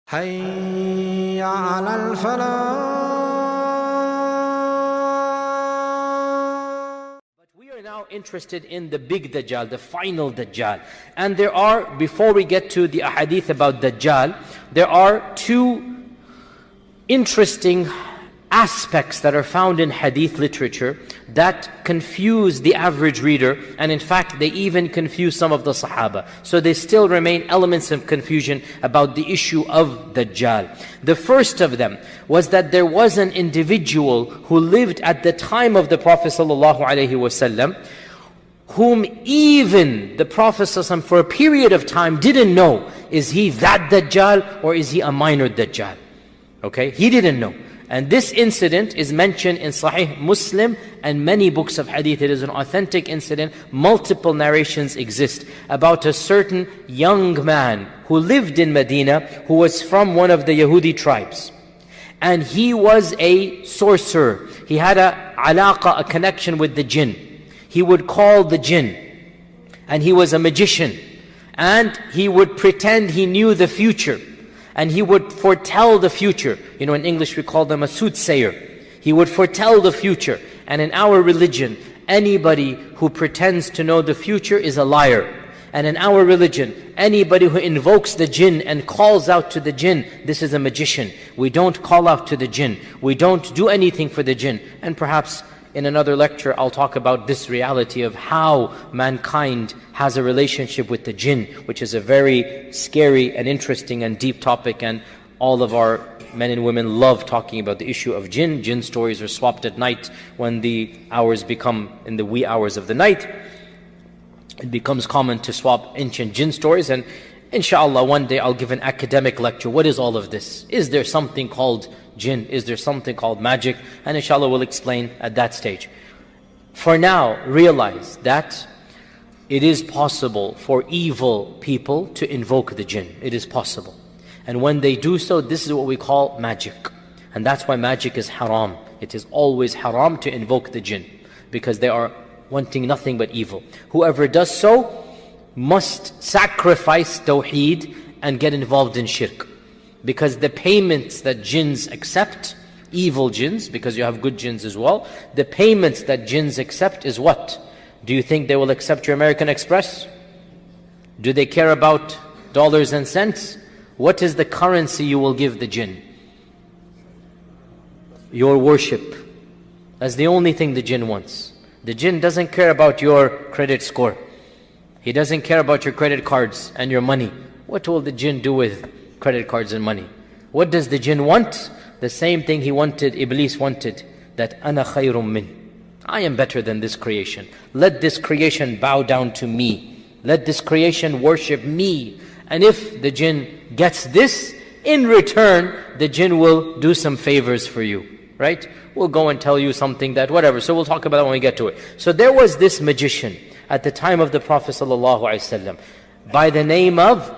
حي على الفلاح. But we are now interested in the big Dajjal, the final Dajjal. And there are, before we get to the ahadith about Dajjal, there are two interesting aspects that are found in hadith literature that confuse the average reader, and in fact they even confuse some of the Sahaba. So they still remain elements of confusion about the issue of Dajjal. The first of them was that there was an individual who lived at the time of the Prophet ﷺ, whom even the Prophet ﷺ for a period of time didn't know, is he that Dajjal or is he a minor Dajjal? Okay, he didn't know. And this incident is mentioned in Sahih Muslim and many books of hadith. It is an authentic incident. Multiple narrations exist about a certain young man who lived in Medina, who was from one of the Yahudi tribes. And he was a sorcerer. He had a alaqa, a connection with the jinn. He would call the jinn. And he was a magician. And he would pretend he knew the future. And he would foretell the future. You know, in English we call them a soothsayer. He would foretell the future. And in our religion, anybody who pretends to know the future is a liar. And in our religion, anybody who invokes the jinn and calls out to the jinn, this is a magician. We don't call out to the jinn. We don't do anything for the jinn. And perhaps in another lecture, I'll talk about this reality of how mankind has a relationship with the jinn, which is a very scary and interesting and deep topic, and all of our men and women love talking about the issue of jinn. Jinn stories are swapped at night when the hours become in the wee hours of the night. It becomes common to swap ancient jinn stories, and inshallah one day I'll give an academic lecture. What is all of this? Is there something called jinn? Is there something called magic? And inshallah we'll explain at that stage. For now, realize that it is possible for evil people to invoke the jinn. It is possible. And when they do so, this is what we call magic. And that's why magic is haram. It is always haram to invoke the jinn, because they are wanting nothing but evil. Whoever does so must sacrifice tawheed and get involved in shirk. Because the payments that jinns accept, evil jinns, because you have good jinns as well, the payments that jinns accept is what? Do you think they will accept your American Express? Do they care about dollars and cents? What is the currency you will give the jinn? Your worship. That's the only thing the jinn wants. The jinn doesn't care about your credit score. He doesn't care about your credit cards and your money. What will the jinn do with credit cards and money? What does the jinn want? The same thing he wanted, Iblis wanted, that ana khayrum min. I am better than this creation. Let this creation bow down to me. Let this creation worship me. And if the jinn gets this, in return, the jinn will do some favors for you, right? We'll go and tell you something that whatever. So we'll talk about that when we get to it. So there was this magician at the time of the Prophet ﷺ by the name of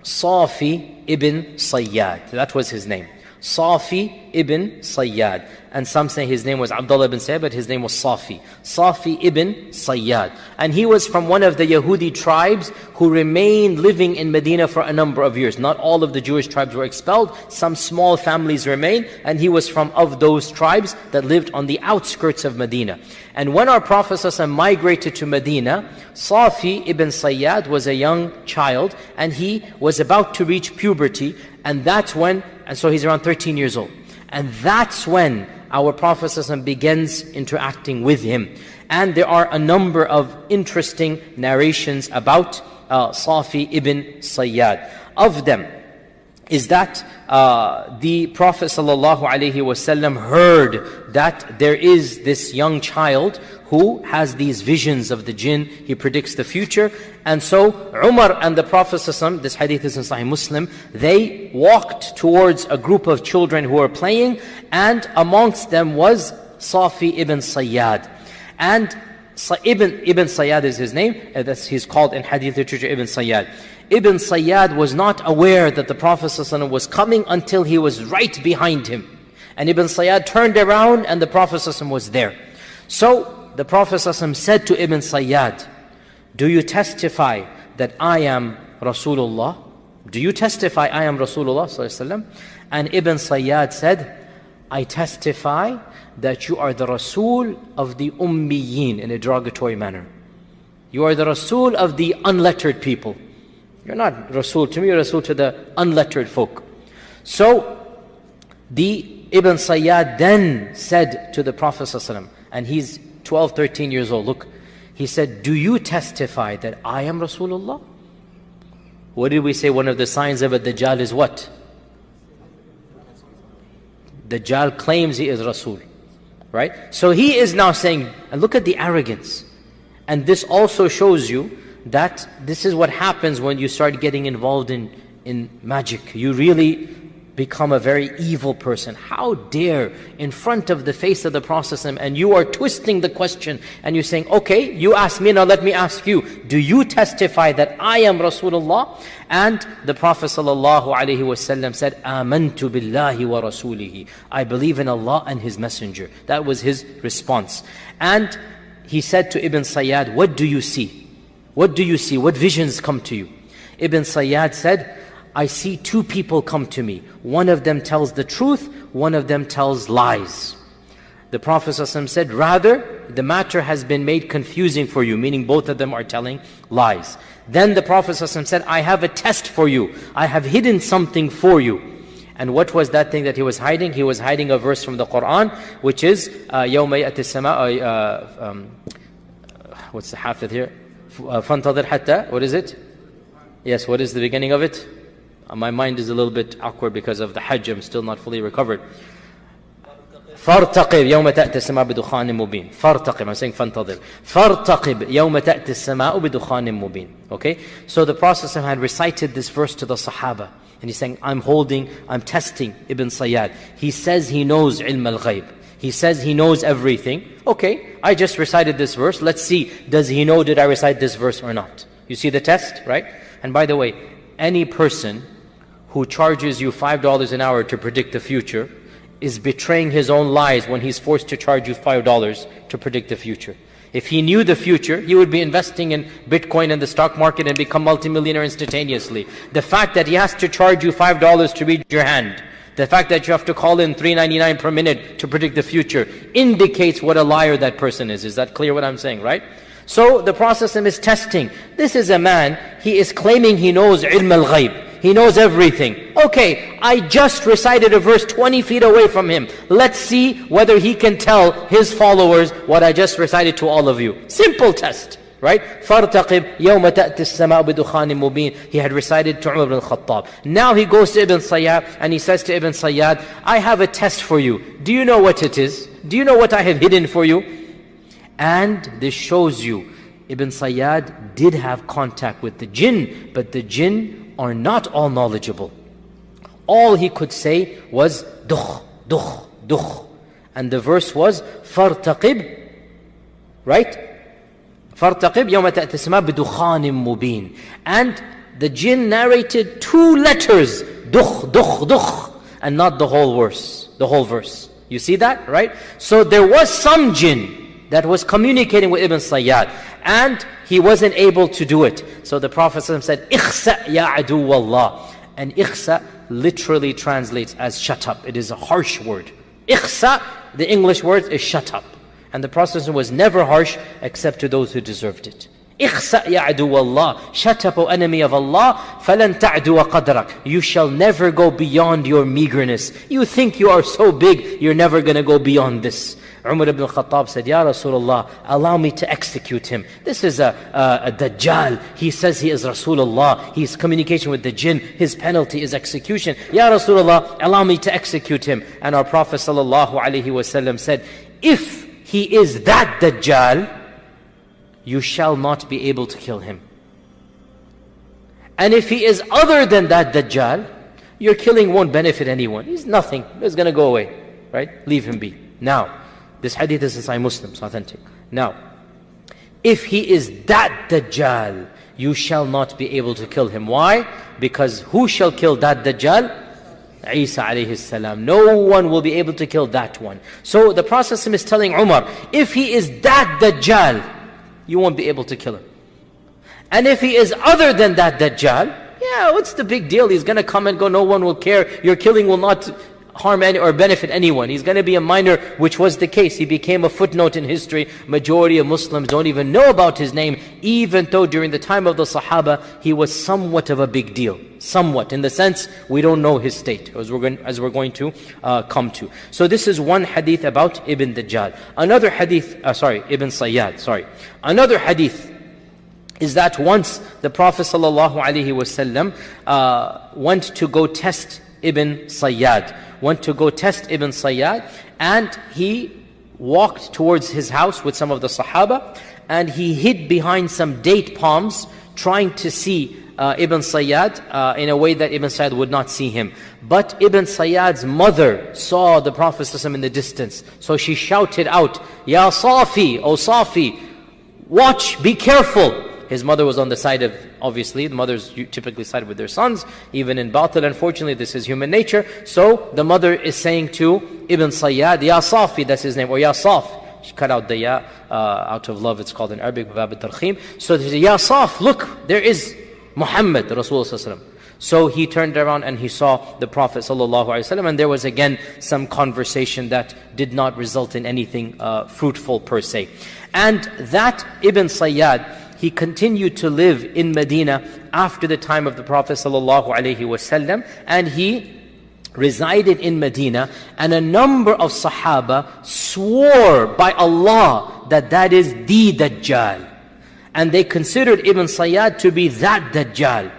Safi ibn Sayyad. That was his name. Safi ibn Sayyad. And some say his name was Abdullah ibn Sayyad, but his name was Safi. Safi ibn Sayyad. And he was from one of the Yahudi tribes who remained living in Medina for a number of years. Not all of the Jewish tribes were expelled. Some small families remained. And he was from of those tribes that lived on the outskirts of Medina. And when our Prophet ﷺ migrated to Medina, Safi ibn Sayyad was a young child, and he was about to reach puberty. And that's when, and so he's around 13 years old. And that's when our Prophet ﷺ begins interacting with him. And there are a number of interesting narrations about Safi ibn Sayyad. Of them is that the Prophet ﷺ heard that there is this young child who has these visions of the jinn. He predicts the future. And so Umar and the Prophet ﷺ, this hadith is in Sahih Muslim, they walked towards a group of children who were playing, and amongst them was Safi ibn Sayyad. And Ibn Sayyad is his name. He's called in hadith literature Ibn Sayyad. Ibn Sayyad was not aware that the Prophet ﷺ was coming until he was right behind him. And Ibn Sayyad turned around and the Prophet ﷺ was there. So the Prophet ﷺ said to Ibn Sayyad, "Do you testify that I am Rasulullah?" Do you testify I am Rasulullah sallallahu alaihi wasallam? And Ibn Sayyad said, I testify that you are the Rasul of the Ummiyin, in a derogatory manner. You are the Rasul of the unlettered people. You're not Rasul to me, you're Rasul to the unlettered folk. So the Ibn Sayyad then said to the Prophet ﷺ, and he's 12, 13 years old, look, he said, do you testify that I am Rasulullah? What did we say? One of the signs of a Dajjal is what? Dajjal claims he is Rasul, right? So he is now saying, and look at the arrogance. And this also shows you that this is what happens when you start getting involved in magic. You really become a very evil person. How dare, in front of the face of the Prophet, and you are twisting the question, and you're saying, okay, you ask me, now let me ask you, do you testify that I am Rasulullah? And the Prophet ﷺ said, Amantu billahi wa rasulihi. I believe in Allah and His Messenger. That was his response. And he said to Ibn Sayyad, what do you see? What do you see? What visions come to you? Ibn Sayyad said, I see two people come to me. One of them tells the truth, one of them tells lies. The Prophet ﷺ said, rather, the matter has been made confusing for you, meaning both of them are telling lies. Then the Prophet ﷺ said, I have a test for you. I have hidden something for you. And what was that thing that he was hiding? He was hiding a verse from the Quran, which is, يَوْمَ يَأْتِ السَّمَاءُ, what's the hafidh here? فَانْتَظِرْ حَتَّى, what is it? Yes, what is the beginning of it? My mind is a little bit awkward because of the Hajj. I'm still not fully recovered. فَارْتَقِبْ يَوْمَ تَأْتِ السَّمَاءُ بِدُخَانٍ مُبِينٍ. فَارْتَقِبْ, I'm saying فَانْتَظِرْ. فَارْتَقِبْ يَوْمَ تَأْتِ السَّمَاءُ بِدُخَانٍ مُبِينٍ. Okay? So the Prophet had recited this verse to the Sahaba. And he's saying, I'm testing Ibn Sayyad. He says he knows ilm al-ghayb. He says he knows everything. Okay, I just recited this verse. Let's see, does he know did I recite this verse or not? You see the test, right? And by the way, any person who charges you $5 an hour to predict the future is betraying his own lies when he's forced to charge you $5 to predict the future. If he knew the future, he would be investing in Bitcoin and the stock market and become multimillionaire instantaneously. The fact that he has to charge you $5 to read your hand, the fact that you have to call in $3.99 per minute to predict the future, indicates what a liar that person is. Is that clear what I'm saying, right? So the process is testing. This is a man, he is claiming he knows ilm al-ghayb. He knows everything. Okay, I just recited a verse 20 feet away from him. Let's see whether he can tell his followers what I just recited to all of you. Simple test, right? فَارْتَقِبْ يَوْمَ تَأْتِ السَّمَاءُ بِدُخَانٍ مُبِينٍ. He had recited to Umar ibn al-Khattab. Now he goes to Ibn Sayyad and he says to Ibn Sayyad, I have a test for you. Do you know what it is? Do you know what I have hidden for you? And this shows you, Ibn Sayyad did have contact with the jinn, but the jinn are not all knowledgeable. All he could say was dukh, dukh, dukh. And the verse was فَارْتَقِبْ, right? فَارْتَقِبْ يَوْمَ تَأْتِ السَّمَاءُ بِدُخَانٍ مُبِينٍ. And the jinn narrated 2 letters, dukh, dukh, dukh, and not the whole verse, the whole verse. You see that, right? So there was some jinn that was communicating with Ibn Sayyad, and he wasn't able to do it. So the Prophet said, "Ikhsa ya adu wallah." And ikhsa literally translates as shut up. It is a harsh word. Ikhsa, the English word is shut up. And the Prophet was never harsh except to those who deserved it. Ikhsa ya adu wallah. Shut up, O enemy of Allah. Falan ta'du qadrak. You shall never go beyond your meagerness. You think you are so big, you're never going to go beyond this. Umar ibn al-Khattab said, Ya Rasulullah, allow me to execute him. This is a Dajjal. He says he is Rasulullah. He's communication with the jinn. His penalty is execution. Ya Rasulullah, allow me to execute him. And our Prophet ﷺ said, if he is that Dajjal, you shall not be able to kill him. And if he is other than that Dajjal, your killing won't benefit anyone. He's nothing. He's going to go away. Right? Leave him be. Now, this hadith is Sahih Muslim, it's authentic. Now, if he is that Dajjal, you shall not be able to kill him. Why? Because who shall kill that Dajjal? Isa alayhi salam. No one will be able to kill that one. So the Prophet is telling Umar, if he is that Dajjal, you won't be able to kill him. And if he is other than that Dajjal, Yeah, what's the big deal? He's going to come and go, no one will care. Your killing will not harm any or benefit anyone. He's going to be a minor, which was the case. He became a footnote in history. Majority of Muslims don't even know about his name, even though during the time of the Sahaba, he was somewhat of a big deal. Somewhat, in the sense, we don't know his state, as we're going to come to. So this is one hadith about Ibn Dajjal. Another hadith, Ibn Sayyad, Another hadith is that once the Prophet ﷺ went to go test Ibn Sayyad, and he walked towards his house with some of the Sahaba, and he hid behind some date palms, trying to see Ibn Sayyad in a way that Ibn Sayyad would not see him. But Ibn Sayyad's mother saw the Prophet ﷺ in the distance, so she shouted out, Ya Safi, O Safi, watch, be careful. His mother was on the side of, obviously, the mothers typically side with their sons, even in batil. Unfortunately, this is human nature. So the mother is saying to Ibn Sayyad, Ya Safi, that's his name, or Ya Saf. She cut out the Ya out of love, it's called in Arabic, Bab al-Tarkhim. So he said, Ya Saf, look, there is Muhammad, Rasulullah. So he turned around and he saw the Prophet ﷺ, and there was again some conversation that did not result in anything fruitful per se. And that Ibn Sayyad, he continued to live in Medina after the time of the Prophet ﷺ, and he resided in Medina, and a number of Sahaba swore by Allah that that is the Dajjal. And they considered Ibn Sayyad to be that Dajjal.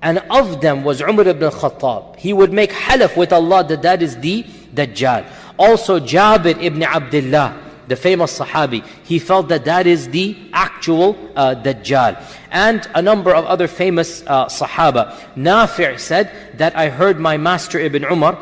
And of them was Umar ibn Khattab. He would make halaf with Allah that that is the Dajjal. Also Jabir ibn Abdullah, the famous Sahabi, he felt that that is the actual Dajjal. And a number of other famous Sahaba. Nafi' said that I heard my master Ibn Umar,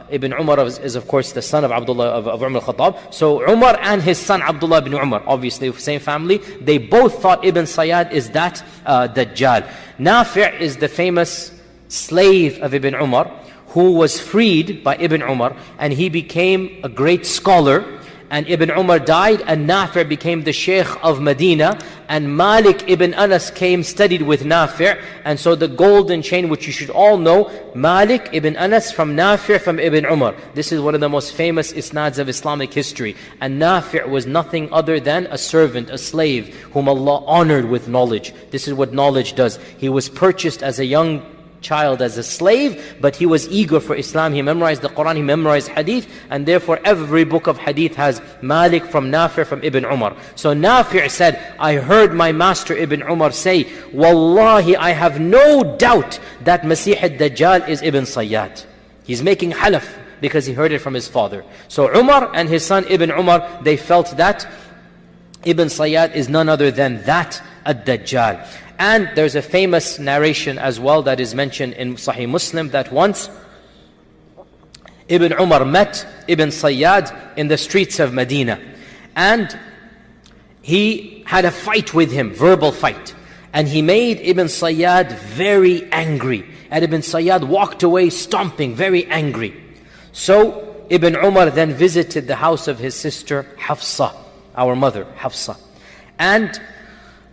Ibn Umar is of course the son of Abdullah of Umar al-Khattab. So Umar and his son Abdullah ibn Umar, obviously same family, they both thought Ibn Sayyad is that Dajjal. Nafi' is the famous slave of Ibn Umar, who was freed by Ibn Umar, and he became a great scholar. And Ibn Umar died, and Nafi' became the Sheikh of Medina, and Malik ibn Anas came, studied with Nafi', and so the golden chain, which you should all know, Malik ibn Anas from Nafi' from Ibn Umar. This is one of the most famous isnads of Islamic history. And Nafi' was nothing other than a servant, a slave, whom Allah honored with knowledge. This is what knowledge does. He was purchased as a young child as a slave, but he was eager for Islam. He memorized the Quran, he memorized Hadith, and therefore every book of Hadith has Malik from Nafi' from Ibn Umar. So Nafi' said, I heard my master Ibn Umar say, Wallahi, I have no doubt that Masih al-Dajjal is Ibn Sayyad. He's making halaf because he heard it from his father. So Umar and his son Ibn Umar, they felt that Ibn Sayyad is none other than that ad-Dajjal. And there's a famous narration as well that is mentioned in Sahih Muslim, that once Ibn Umar met Ibn Sayyad in the streets of Medina, and he had a fight with him, verbal fight, and he made Ibn Sayyad very angry, and Ibn Sayyad walked away stomping, very angry. So Ibn Umar then visited the house of his sister Hafsa, our mother Hafsa, and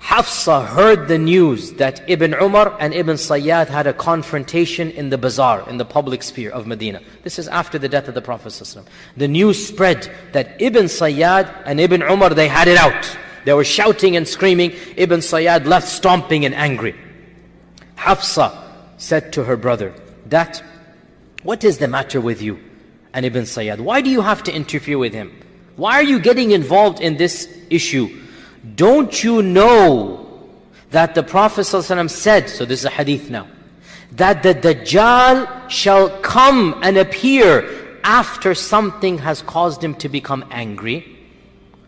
Hafsa heard the news that Ibn Umar and Ibn Sayyad had a confrontation in the bazaar, in the public sphere of Medina. This is after the death of the Prophet ﷺ. The news spread that Ibn Sayyad and Ibn Umar, they had it out. They were shouting and screaming. Ibn Sayyad left stomping and angry. Hafsa said to her brother that, what is the matter with you and Ibn Sayyad? Why do you have to interfere with him? Why are you getting involved in this issue? Don't you know that the Prophet ﷺ said, so this is a hadith now, that the Dajjal shall come and appear after something has caused him to become angry?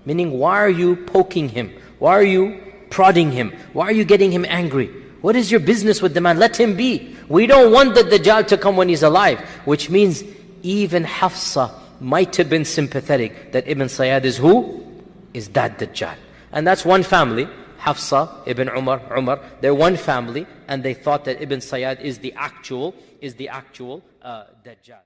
Meaning, why are you poking him? Why are you prodding him? Why are you getting him angry? What is your business with the man? Let him be. We don't want the Dajjal to come when he's alive. Which means even Hafsa might have been sympathetic that Ibn Sayyad is who? Is that Dajjal. And that's one family, Hafsa, Ibn Umar, they're one family, and they thought that Ibn Sayyad is the actual Dajjal.